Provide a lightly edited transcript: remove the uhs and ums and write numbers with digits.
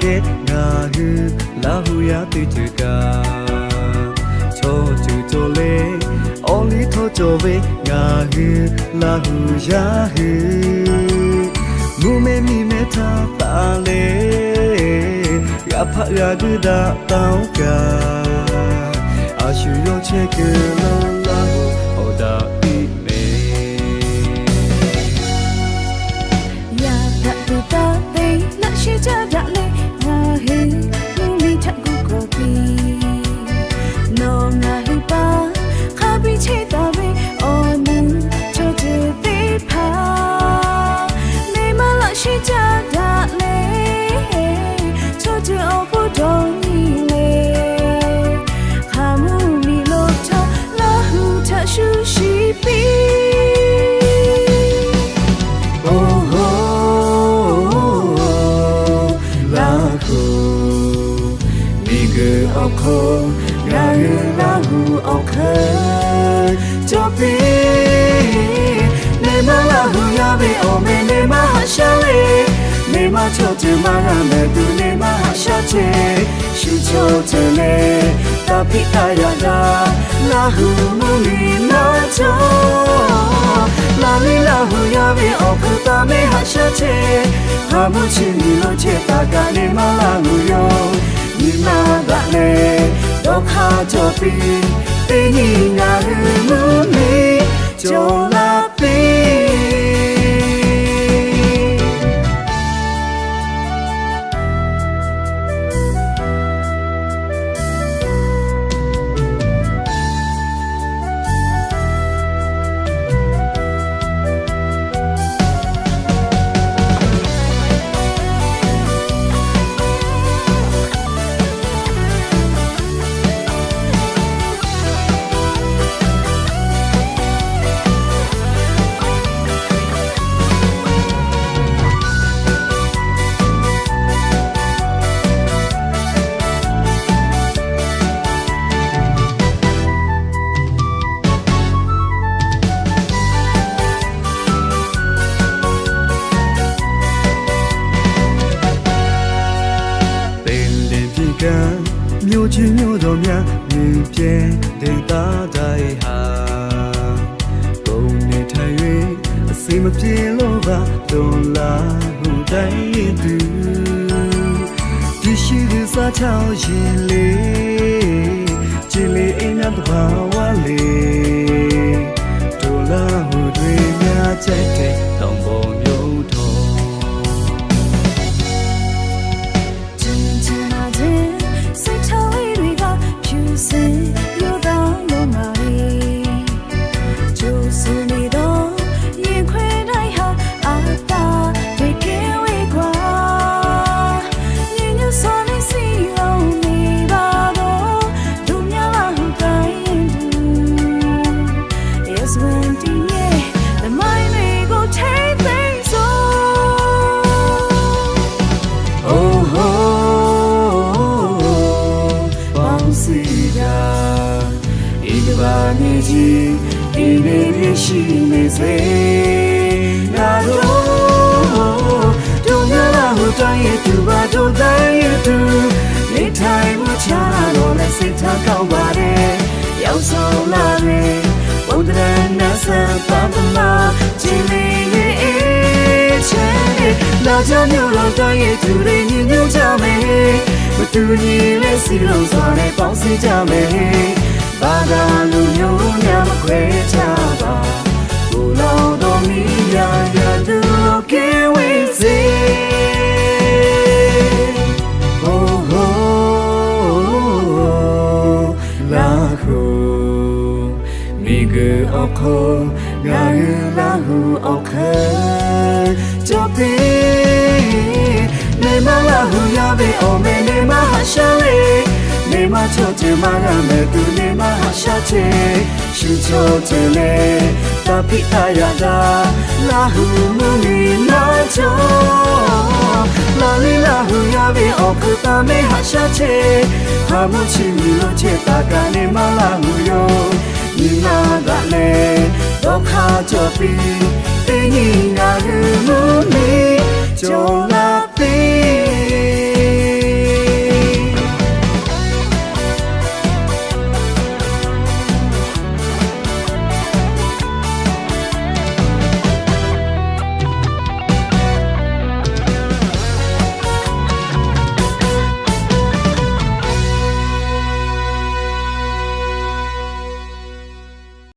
ge nga hu la hu ya tu tu ka cho chu cho le only tho cho ve nga hu la hu ya hu mu me mi me tha ta le ya pha ya gu da tao ka a shu yo che ke la la ho da i me ya da tu ta te la shi cha da le nga hu mu mi tha gu ko pi no nga hu pa kha bi che ta ve o nu cho che te pha ne ma la shi cha da le cho che o pu do ni le kha mu mi lo cha la hu cha shu shi pi nga hu la hu okay cho pi ne ma la hu ya be o me ne ma ha sha le ne ma cho che ma ga me tu ne ma ha sha che shu cho che le ta pi ta ya da la hu mu ni na cho la li la hu ya be o ku ta me ha sha che ha mu chi ni lo che ta ga ne ma la hu yo ni ma da le do kha cho pi te ni nga hu mu ni cho la piမြို့ချင်းမြို့တော်များမြင်ပြဲဒေတာတိုင်းဟာပုံနေထိုင်၍အစိမပြေလို့ပါတွန်လာဟုတိုင်းသူဒီရှိသူစားချောင်းရင်လေးကြည်လေးအိမ်နာတဘာဝလေးတွန်လာဟုတွေများကြိုက်တဲ့တောင်ပေါ်မြို့တော်နေကြီးဒီနေ့ရရှိနေစေနာတို့များလာဟိုတိုင်းရဲ့သူပါတို့တိုင်းရဲ့သူနေထိုင်မှုချတော့လက်စိတ်ထားကောင်းပါတယ်ရောက်ဆောင်လာတယ်ဘုဒ္ဓရနာစပါပမာချီလေးရဲ့ချဲလာကြမျိုးတော့တိုင်းရဲ့သူတွေညညကြမယ်မတူညီလက်စီလုံးစွာနဲ့ပေါင်းစည်းကြမယ်ဘာသာလူမျိုးများမခွဲခြားပါဘူလောင်တော်မီယာရသူကဲဝေးစေဟိုဟိုလာခုမိကအခုငါရလာဟုအခုကြပြီနေမလာဟုရပဲအော်မဲနေမဟာရှာလေနေမချောချင်မရမယ်သူနေမဟာရှာချေရှူချောချင်လေတပိအယာဒါလာဟုမူနီနာချောလာလီလာဟုရပဲအော်ကတာမေဟာရှာချေဟာမချီမီလို့ချေတာကနေမလာဟုယောဒီနာကလေဒုက္ခကြပြီတင်းကြီးငါဟုမူနီကျော်လာ